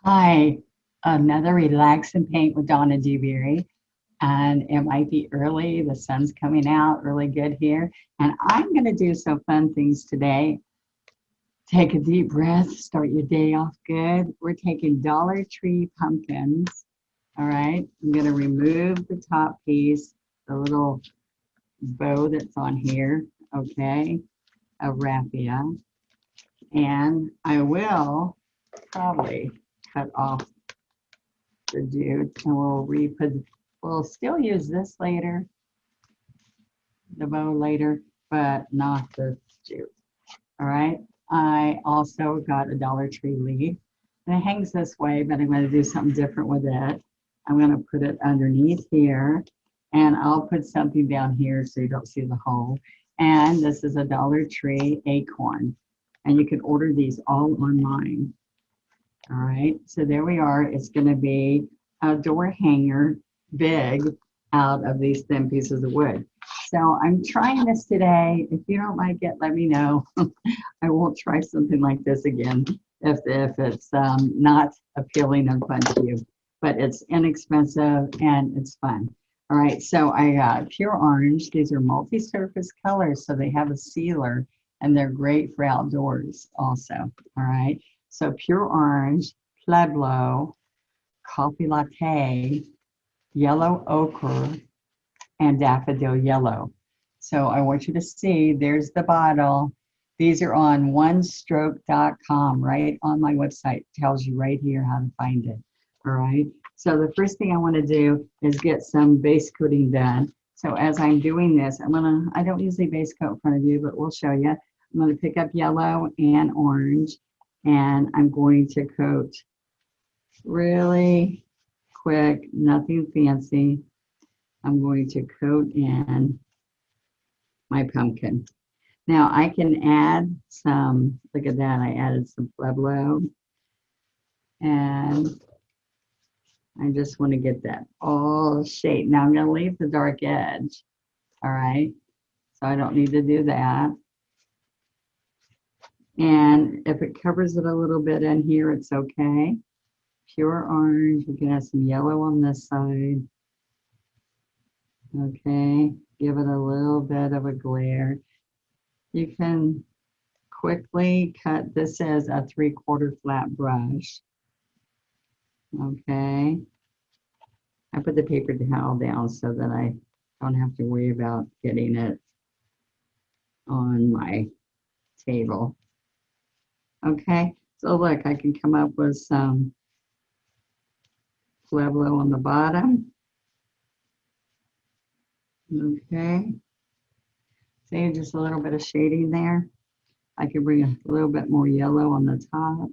Hi, another Relax and Paint with Donna Dewberry. And it might be early, the sun's coming out really good here. And I'm going to do some fun things today. Take a deep breath, start your day off good. We're taking Dollar Tree pumpkins. All right, I'm going to remove the top piece, the little bow that's on here, okay, of raffia. And I will probably cut off the dude, and we'll still use this later, the bow later, but not the jute. All right. I also got a Dollar Tree leaf, and it hangs this way, but I'm going to do something different with it. I'm going to put it underneath here, and I'll put something down here so you don't see the hole. And this is a Dollar Tree Acorn, and you can order these all online. All right, so there we are. It's going to be a door hanger, big, out of these thin pieces of wood. So I'm trying this today. If you don't like it, let me know. I won't try something like this again if it's not appealing and fun to you. But it's inexpensive and it's fun. All right, so I got pure orange. These are multi-surface colors, so they have a sealer, and they're great for outdoors also. All right. So pure orange, Pueblo, coffee latte, yellow ochre, and daffodil yellow. So I want you to see, there's the bottle. These are on onestroke.com, right on my website. Tells you right here how to find it. All right. So the first thing I want to do is get some base coating done. So as I'm doing this, I don't usually base coat in front of you, but we'll show you. I'm going to pick up yellow and orange. And I'm going to coat really quick, nothing fancy. I'm going to coat in my pumpkin. Now I can add some, look at that, I added some Pueblo. And I just want to get that all shaped. Now I'm going to leave the dark edge. All right, so I don't need to do that. And if it covers it a little bit in here, it's okay. Pure orange, we can have some yellow on this side. Okay, give it a little bit of a glare. You can quickly cut, this is a 3/4 flat brush. Okay, I put the paper towel down so that I don't have to worry about getting it on my table. Okay, so look, I can come up with some Pueblo on the bottom. Okay, see just a little bit of shading there. I can bring a little bit more yellow on the top.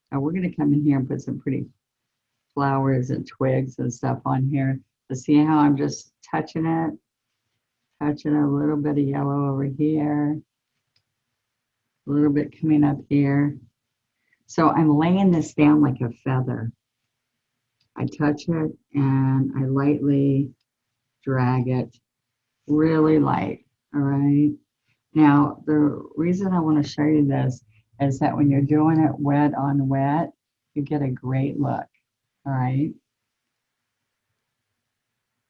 Now we're going to come in here and put some pretty flowers and twigs and stuff on here. So see how I'm just touching it? Touching a little bit of yellow over here. A little bit coming up here. So I'm laying this down like a feather. I touch it and I lightly drag it, really light, all right? Now, the reason I want to show you this is that when you're doing it wet on wet, you get a great look, all right?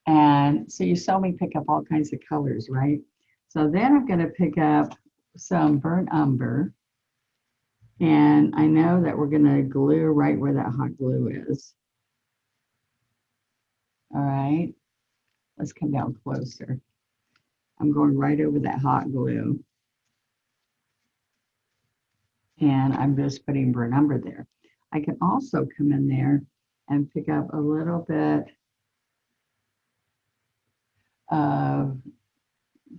And so you saw me pick up all kinds of colors, right? So then I'm going to pick up some burnt umber, and I know that we're going to glue right where that hot glue is. All right, let's come down closer. I'm going right over that hot glue, and I'm just putting burnt umber there. I can also come in there and pick up a little bit of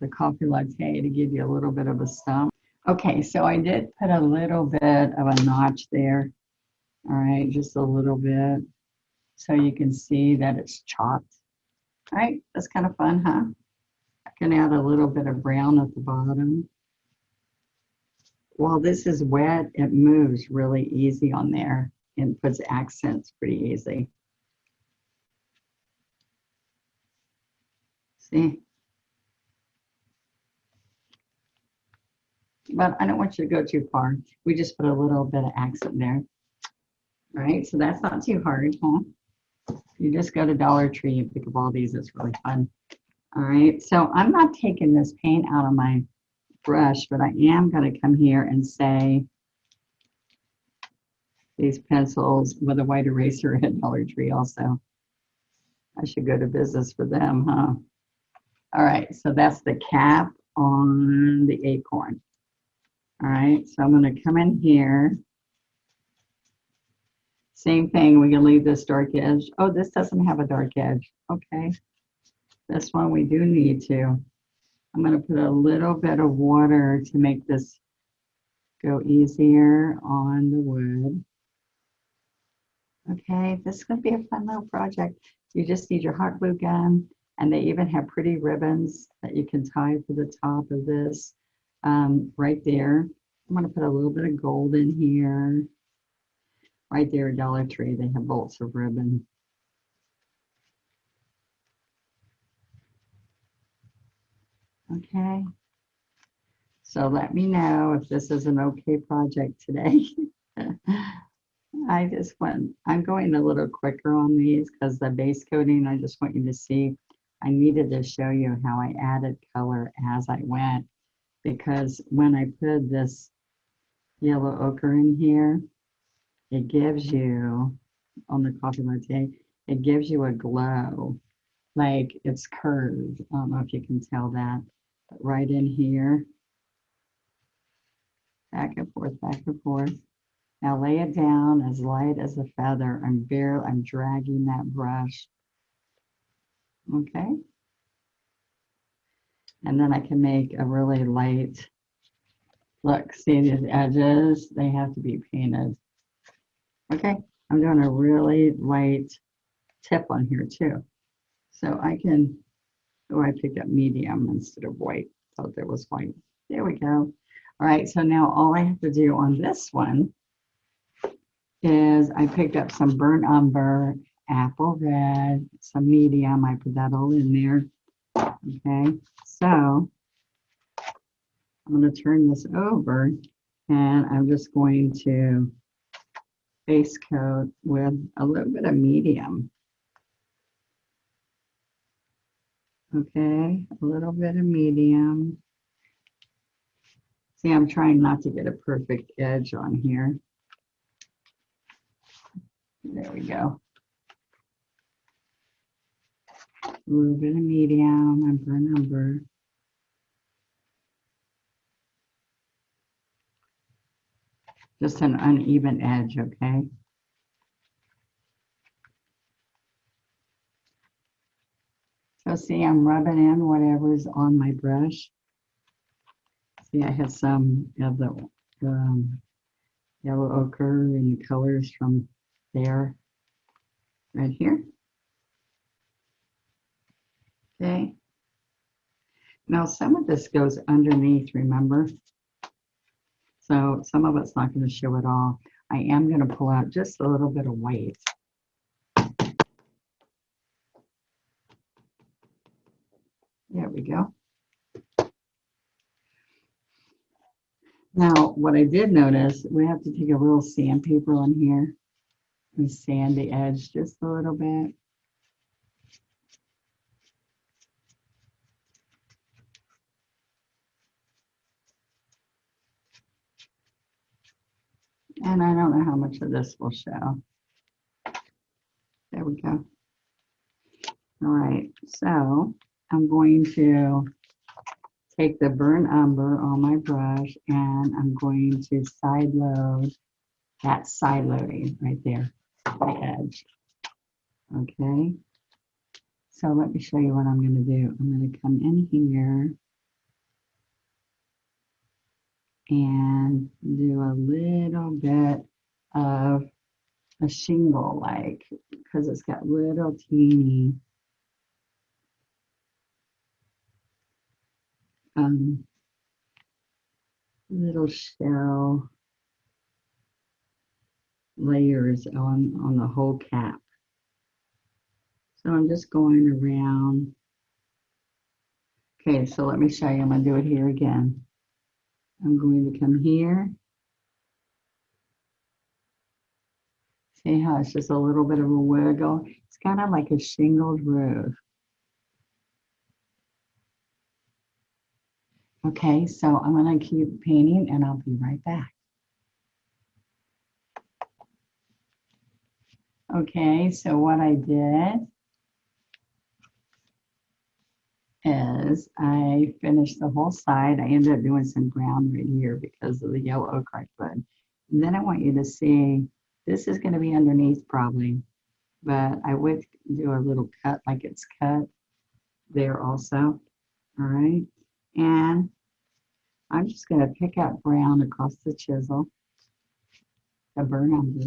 the coffee latte to give you a little bit of a stump. Okay, so I did put a little bit of a notch there. All right, just a little bit, so you can see that it's chopped. All right, that's kind of fun, huh? Can add a little bit of brown at the bottom. While this is wet, it moves really easy on there and puts accents pretty easy. See? But I don't want you to go too far. We just put a little bit of accent there. All right, so that's not too hard, huh? You just go to Dollar Tree and pick up all these. It's really fun. All right, so I'm not taking this paint out of my brush, but I am going to come here and say these pencils with a white eraser at Dollar Tree also. I should go to business for them, huh? All right, so that's the cap on the Acorn. All right, so I'm going to come in here. Same thing, we can leave this dark edge. Oh, this doesn't have a dark edge. Okay. This one we do need to. I'm going to put a little bit of water to make this go easier on the wood. Okay, this is going to be a fun little project. You just need your hot glue gun, and they even have pretty ribbons that you can tie to the top of this right there. I'm going to put a little bit of gold in here. Right there at Dollar Tree, they have bolts of ribbon. Okay, so let me know if this is an okay project today. I'm going a little quicker on these because the base coating, I just want you to see, I needed to show you how I added color as I went, because when I put this yellow ochre in here, it gives you, on the coffee latte, it gives you a glow. Like it's curved. I don't know if you can tell that. But right in here, back and forth, back and forth. Now lay it down as light as a feather. I'm dragging that brush. Okay. And then I can make a really light, look, see these edges? They have to be painted. Okay, I'm doing a really light tip on here too. So I can, oh, I picked up medium instead of white. Thought there was white. There we go. All right, so now all I have to do on this one is I picked up some burnt umber, apple red, some medium. I put that all in there. Okay, so I'm going to turn this over and I'm just going to base coat with a little bit of medium. Okay, a little bit of medium. See, I'm trying not to get a perfect edge on here. There we go. A little bit of medium and burnt umber. Just an uneven edge, okay? So see, I'm rubbing in whatever's on my brush. See, I have some of the yellow ochre and the colors from there, right here. Okay. Now some of this goes underneath, remember? So some of it's not going to show at all. I am going to pull out just a little bit of white. There we go. Now, what I did notice, we have to take a little sandpaper on here and sand the edge just a little bit. And I don't know how much of this will show. There we go. All right, so I'm going to take the burnt umber on my brush and I'm going to side load that side loading right there, the edge. Okay, so let me show you what I'm going to do. I'm going to come in here and do a little bit of a shingle, like, because it's got little teeny um, little shell layers on the whole cap. So I'm just going around. Okay, so let me show you. I'm going to do it here again. I'm going to come here. See how it's just a little bit of a wiggle? It's kind of like a shingled roof. Okay, so I'm going to keep painting and I'll be right back. Okay, so what I did is I finished the whole side. I ended up doing some brown right here because of the yellow oak wood. And then I want you to see, this is going to be underneath probably, but I would do a little cut like it's cut there also. All right, and I'm just going to pick up brown across the chisel, the burr number.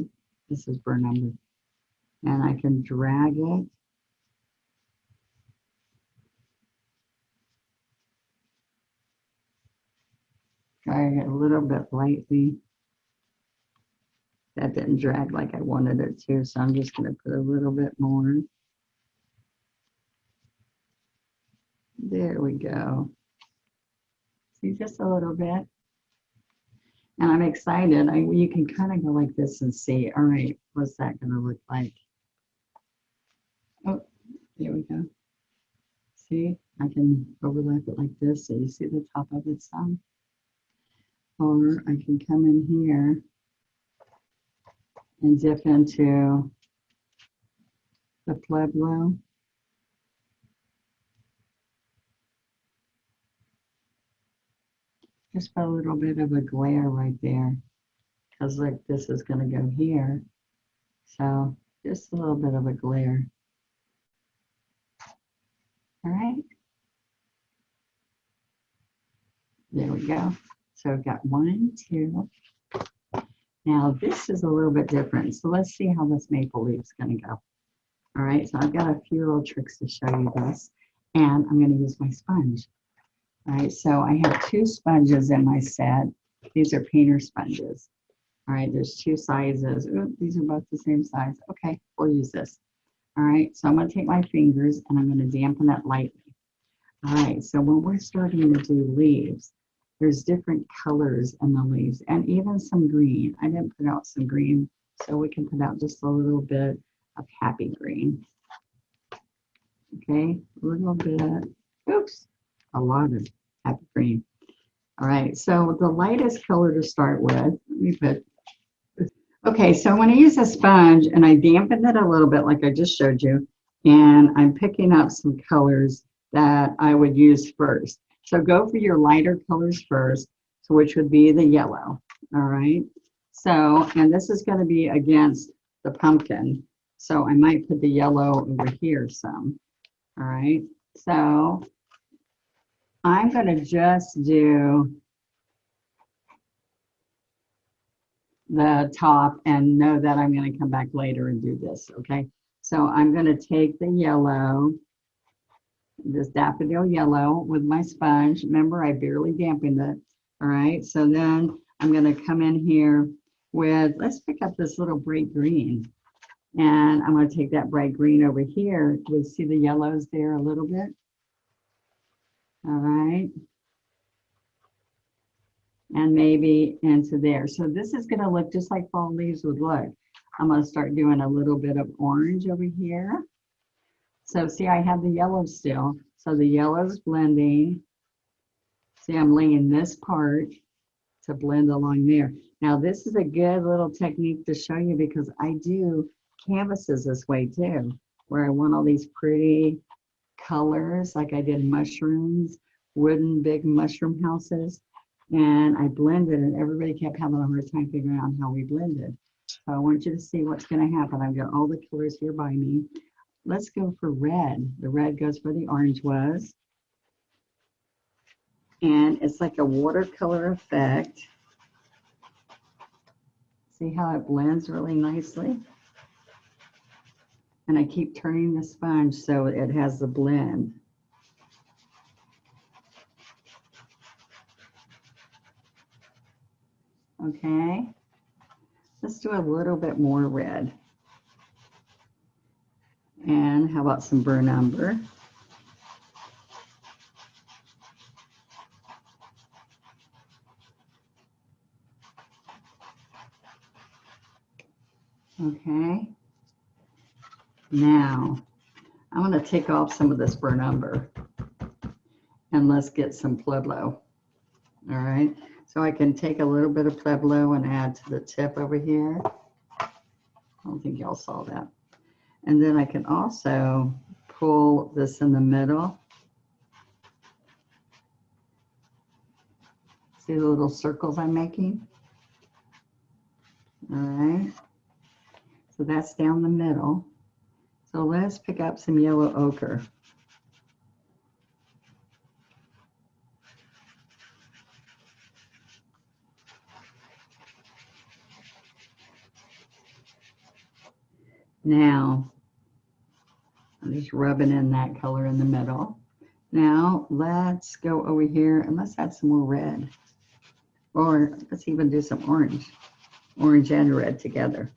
This is burr number. And I can drag it. Drag it a little bit lightly. That didn't drag like I wanted it to, so I'm just going to put a little bit more. There we go. See, just a little bit. And I'm excited. You can kind of go like this and see, all right, what's that going to look like? Oh, there we go. See, I can overlap it like this so you see the top of it some. Or I can come in here and dip into the Pueblo. Just put a little bit of a glare right there because like this is going to go here. So just a little bit of a glare. All right. There we go. So I've got 1, 2. Now this is a little bit different. So let's see how this maple leaf is going to go. All right. So I've got a few little tricks to show you this. And I'm going to use my sponge. All right. So I have 2 sponges in my set. These are painter sponges. All right. There's 2 sizes. Ooh, these are both the same size. Okay. We'll use this. All right. So I'm going to take my fingers and I'm going to dampen it lightly. All right. So when we're starting to do leaves, there's different colors in the leaves and even some green. I didn't put out some green, so we can put out just a little bit of happy green. Okay, a little bit, oops, a lot of happy green. All right, so the lightest color to start with, let me put, okay, so when I use a sponge and I dampen it a little bit like I just showed you, and I'm picking up some colors that I would use first. So go for your lighter colors first, so which would be the yellow, all right? So, and this is gonna be against the pumpkin. So I might put the yellow over here some, all right? So I'm gonna just do the top and know that I'm gonna come back later and do this, okay? So I'm gonna take the yellow, this daffodil yellow with my sponge. Remember, I barely dampened it. All right, so then I'm going to come in here with, let's pick up this little bright green. And I'm going to take that bright green over here. We see the yellows there a little bit. All right. And maybe into there. So this is going to look just like fall leaves would look. I'm going to start doing a little bit of orange over here. So see, I have the yellow still. So the yellow's blending. See, I'm laying this part to blend along there. Now, this is a good little technique to show you because I do canvases this way too, where I want all these pretty colors, like I did mushrooms, wooden big mushroom houses. And I blended and everybody kept having a hard time figuring out how we blended. So I want you to see what's going to happen. I've got all the colors here by me. Let's go for red. The red goes where the orange was. And it's like a watercolor effect. See how it blends really nicely? And I keep turning the sponge so it has the blend. Okay. Let's do a little bit more red. And how about some burnt umber? Okay. Now, I'm going to take off some of this burnt umber. And let's get some Pueblo. All right. So I can take a little bit of Pueblo and add to the tip over here. I don't think y'all saw that. And then I can also pull this in the middle. See the little circles I'm making? All right. So that's down the middle. So let's pick up some yellow ochre. Now, I'm just rubbing in that color in the middle. Now, let's go over here and let's add some more red. Or let's even do some orange. Orange and red together.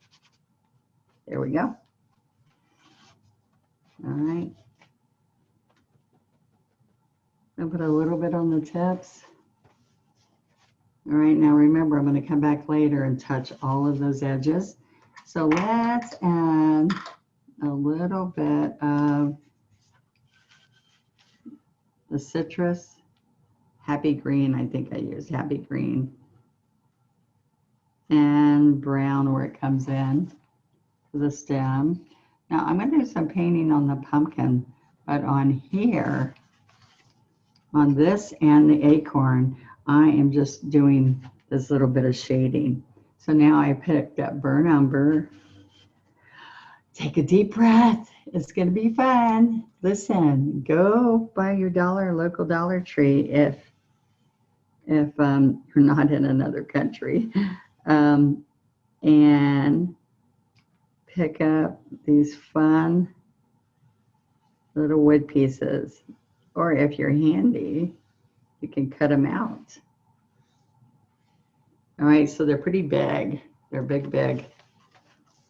There we go. All right. I'll put a little bit on the tips. All right, now remember, I'm going to come back later and touch all of those edges. So let's add a little bit of the citrus, happy green. I think I used happy green, and brown where it comes in to the stem. Now I'm going to do some painting on the pumpkin, but on here, on this and the acorn, I am just doing this little bit of shading. So now I picked up burnt umber. Take a deep breath. It's going to be fun. Listen, go buy your local Dollar Tree if you're not in another country, and pick up these fun little wood pieces. Or if you're handy, you can cut them out. All right, so they're pretty big. They're big.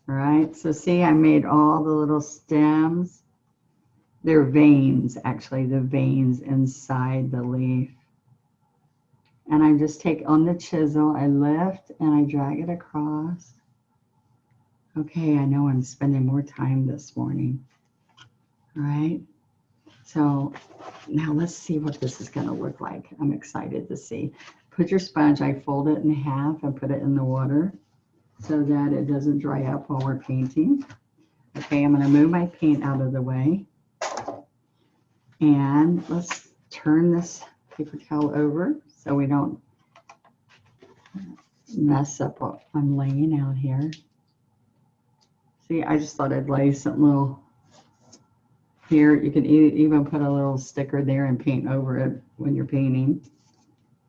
All right, so see, I made all the little stems. They're veins, actually, the veins inside the leaf. And I just take on the chisel, I lift and I drag it across. Okay, I know I'm spending more time this morning. All right, so now let's see what this is going to look like. I'm excited to see. Put your sponge, I fold it in half and put it in the water so that it doesn't dry up while we're painting. Okay, I'm going to move my paint out of the way. And let's turn this paper towel over so we don't mess up what I'm laying out here. See, I just thought I'd lay something little here. You can even put a little sticker there and paint over it when you're painting.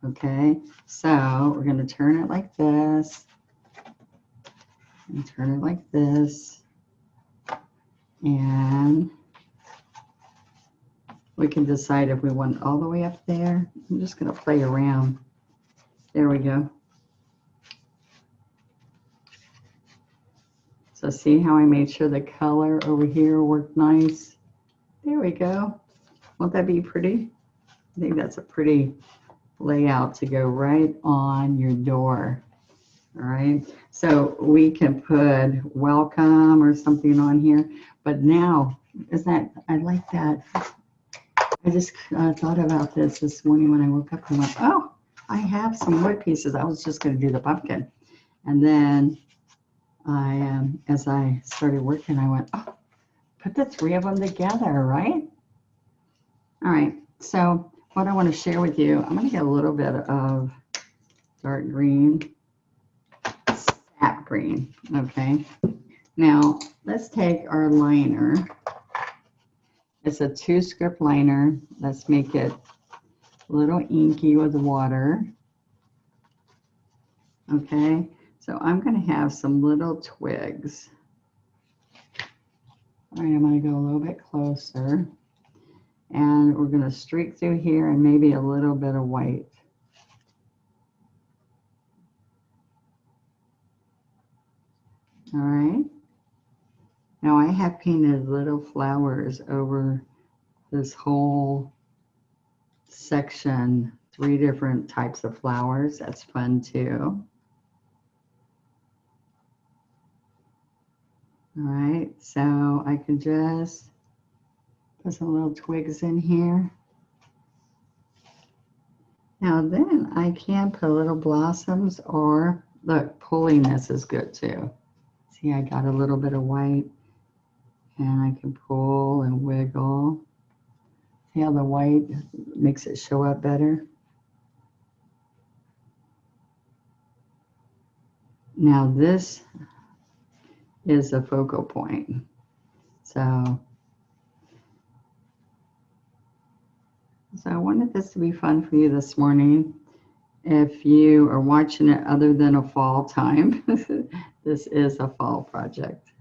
Okay, so we're going to turn it like this and turn it like this, and we can decide if we want it all the way up there. I'm just going to play around. There we go. So see how I made sure the color over here worked nice? There we go. Won't that be pretty? I think that's a pretty layout to go right on your door. All right, so we can put welcome or something on here, but now, I like that. I just thought about this morning when I woke up and went, oh, I have some wood pieces. I was just going to do the pumpkin. And then as I started working, I went, oh, put the three of them together, right? All right, so what I want to share with you, I'm going to get a little bit of dark green, sap green, okay? Now, let's take our liner. It's a 2-script liner. Let's make it a little inky with water. Okay, so I'm going to have some little twigs. All right, I'm going to go a little bit closer. And we're going to streak through here and maybe a little bit of white. All right. Now I have painted little flowers over this whole section, 3 different types of flowers. That's fun too. All right, so I can just put some little twigs in here. Now then I can put little blossoms, or look, pulling this is good too. See, I got a little bit of white and I can pull and wiggle. See how the white makes it show up better? Now this is a focal point. So I wanted this to be fun for you this morning. If you are watching it other than a fall time, this is a fall project.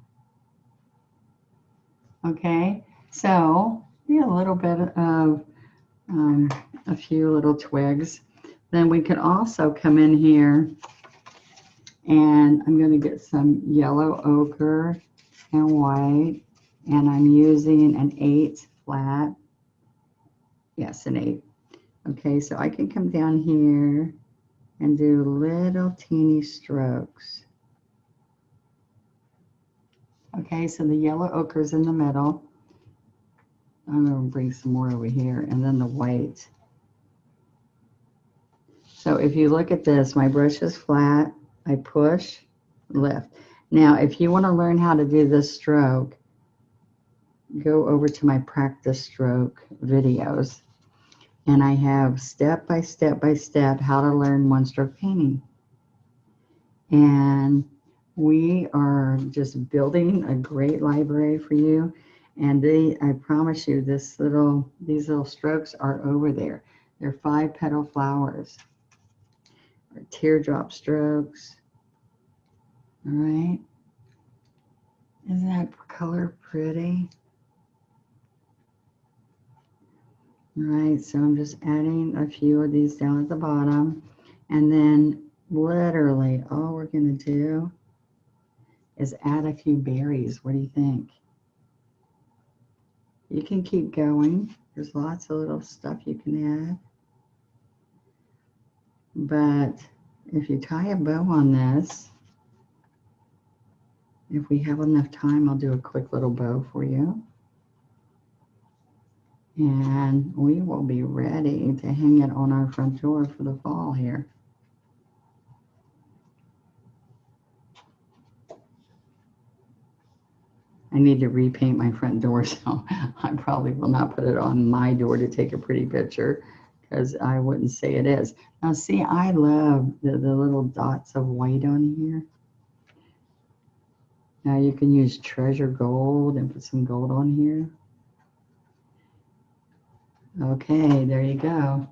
Okay, so a little bit of a few little twigs. Then we could also come in here and I'm going to get some yellow ochre and white, and I'm using an 8 flat. Yes, an 8. Okay, so I can come down here and do little teeny strokes. Okay, so the yellow ochre is in the middle. I'm going to bring some more over here, and then the white. So if you look at this, my brush is flat. I push, lift. Now, if you want to learn how to do this stroke, go over to my practice stroke videos. And I have step by step by step how to learn one-stroke painting. And we are just building a great library for you. And I promise you, these little strokes are over there. They're 5-petal flowers, or teardrop strokes. All right. Isn't that color pretty? All right, so I'm just adding a few of these down at the bottom. And then literally all we're going to do is add a few berries. What do you think? You can keep going. There's lots of little stuff you can add. But if you tie a bow on this, if we have enough time, I'll do a quick little bow for you. And we will be ready to hang it on our front door for the fall here. I need to repaint my front door, so I probably will not put it on my door to take a pretty picture, because I wouldn't say it is. Now see, I love the little dots of white on here. Now you can use treasure gold and put some gold on here. Okay, there you go.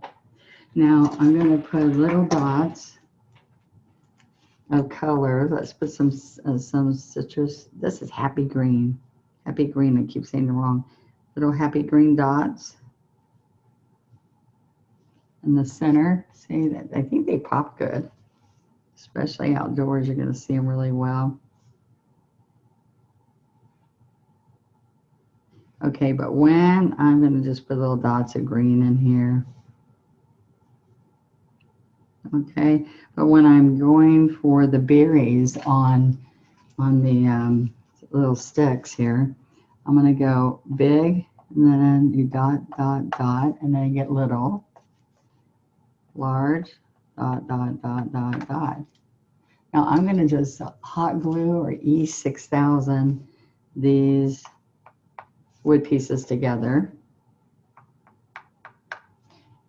Now I'm going to put little dots of color. Let's put some citrus. This is happy green. Happy green, I keep saying it wrong. Little happy green dots in the center. See that? I think they pop good, especially outdoors. You're going to see them really well. Okay, but when I'm going to just put little dots of green in here. Okay, but when I'm going for the berries on the little sticks here, I'm going to go big, and then you dot, dot, dot, and then you get little, large, dot, dot, dot, dot, dot. Now I'm going to just hot glue or E6000 these wood pieces together.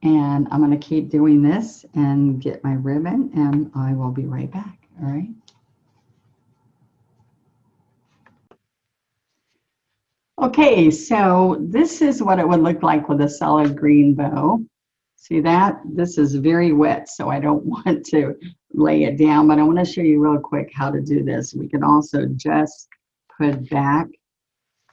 And I'm going to keep doing this and get my ribbon, and I will be right back. All right. Okay, so this is what it would look like with a solid green bow. See that? This is very wet, so I don't want to lay it down, but I want to show you real quick how to do this. We can also just put back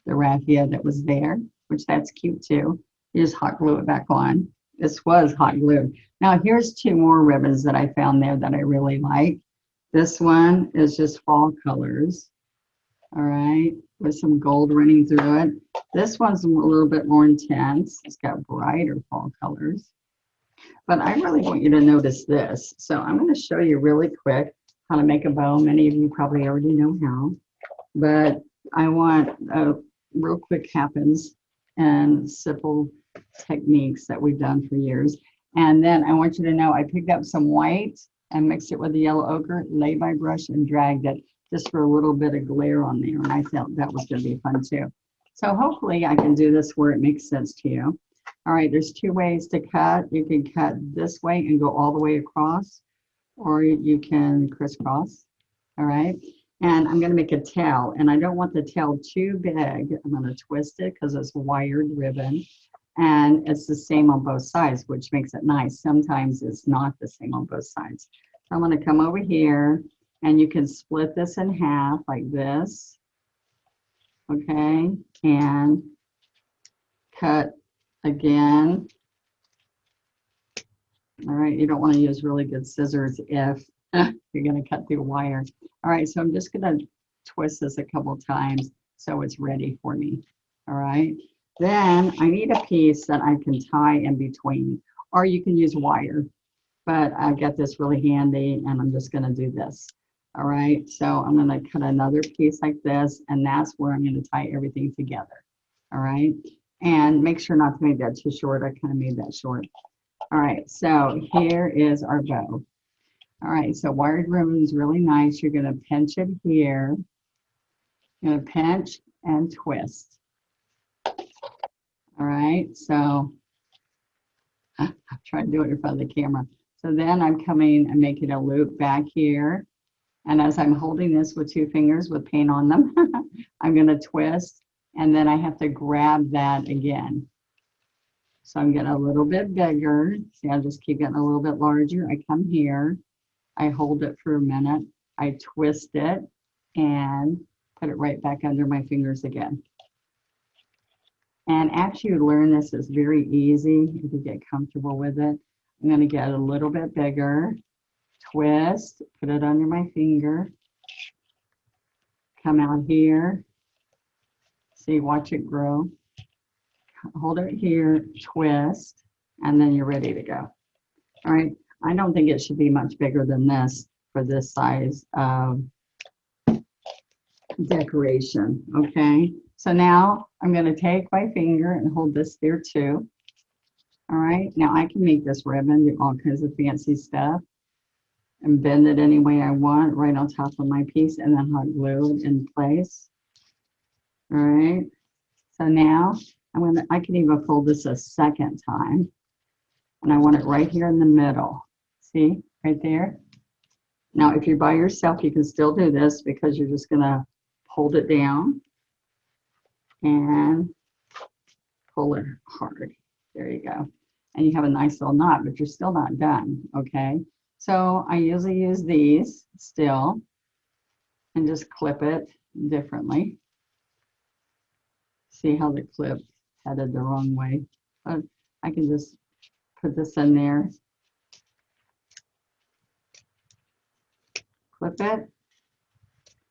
the raffia that was there, which that's cute too. You just hot glue it back on. This was hot glued. Now here's 2 more ribbons that I found there that I really like. This one is just fall colors. All right, with some gold running through it. This one's a little bit more intense. It's got brighter fall colors. But I really want you to notice this. So I'm going to show you really quick how to make a bow. Many of you probably already know how. But I want real quick happens and simple techniques that we've done for years. And then I want you to know I picked up some white and mixed it with the yellow ochre, laid my brush and dragged it just for a little bit of glare on there. And I felt that was going to be fun too. So hopefully I can do this where it makes sense to you. All right, there's two ways to cut. You can cut this way and go all the way across, or you can crisscross. All right. And I'm going to make a tail, and I don't want the tail too big. I'm going to twist it because it's wired ribbon, and it's the same on both sides, which makes it nice. Sometimes it's not the same on both sides. So I'm going to come over here, and you can split this in half like this, okay, and cut again. All right, you don't want to use really good scissors if you're going to cut through wire. All right, so I'm just going to twist this a couple times so it's ready for me. All right, then I need a piece that I can tie in between, or you can use wire, but I've got this really handy and I'm just going to do this. All right, so I'm going to cut another piece like this, and that's where I'm going to tie everything together. All right, and make sure not to make that too short. I kind of made that short. All right, so here is our bow. All right, so wired ribbon is really nice. You're going to pinch it here. You're going to pinch and twist. All right, so I'm trying to do it in front of the camera. So then I'm coming and making a loop back here. And as I'm holding this with two fingers with paint on them, I'm going to twist, and then I have to grab that again. So I'm getting a little bit bigger. See, I just keep getting a little bit larger. I come here, I hold it for a minute, I twist it, and put it right back under my fingers again. And after you learn this, it's very easy if you get comfortable with it. I'm going to get a little bit bigger, twist, put it under my finger, come out here, see, watch it grow. Hold it here, twist, and then you're ready to go. All right, I don't think it should be much bigger than this for this size of decoration, okay? So now I'm going to take my finger and hold this there too. All right, now I can make this ribbon, do all kinds of fancy stuff, and bend it any way I want right on top of my piece, and then hot glue it in place. All right, so now I can even fold this a second time, and I want it right here in the middle. See, right there? Now, if you're by yourself, you can still do this because you're just gonna hold it down and pull it hard. There you go. And you have a nice little knot, but you're still not done, okay? So I usually use these still and just clip it differently. See how the clip headed the wrong way, but I can just put this in there, clip it.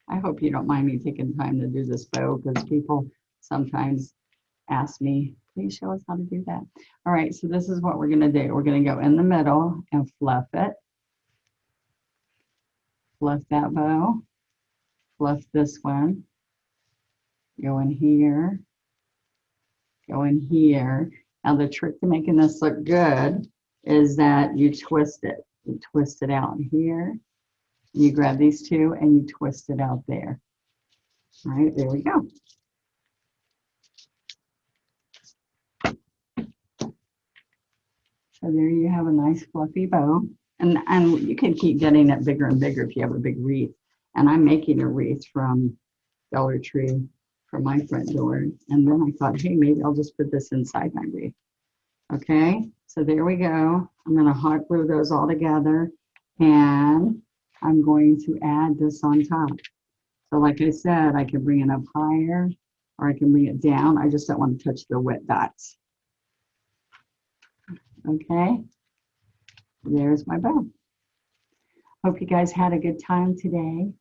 I hope you don't mind me taking time to do this bow, because people sometimes ask me, please show us how to do that. All right, so this is what we're going to do. We're going to go in the middle and fluff it. Fluff that bow. Fluff this one. Go in here. Go in here. Now the trick to making this look good is that you twist it. You twist it out here. You grab these two and you twist it out there. All right, there we go. So there you have a nice fluffy bow. And you can keep getting it bigger and bigger if you have a big wreath. And I'm making a wreath from Dollar Tree for my front door. And then I thought, hey, maybe I'll just put this inside my wreath. Okay, so there we go. I'm going to hot glue those all together, and I'm going to add this on top. So like I said, I can bring it up higher or I can bring it down. I just don't want to touch the wet dots. Okay, there's my bow. Hope you guys had a good time today.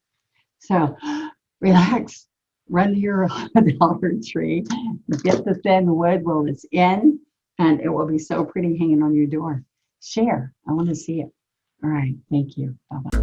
So relax, run to your Dollar Tree, get the thin wood while it's in, and it will be so pretty hanging on your door. Share. I want to see it. All right. Thank you. Bye-bye.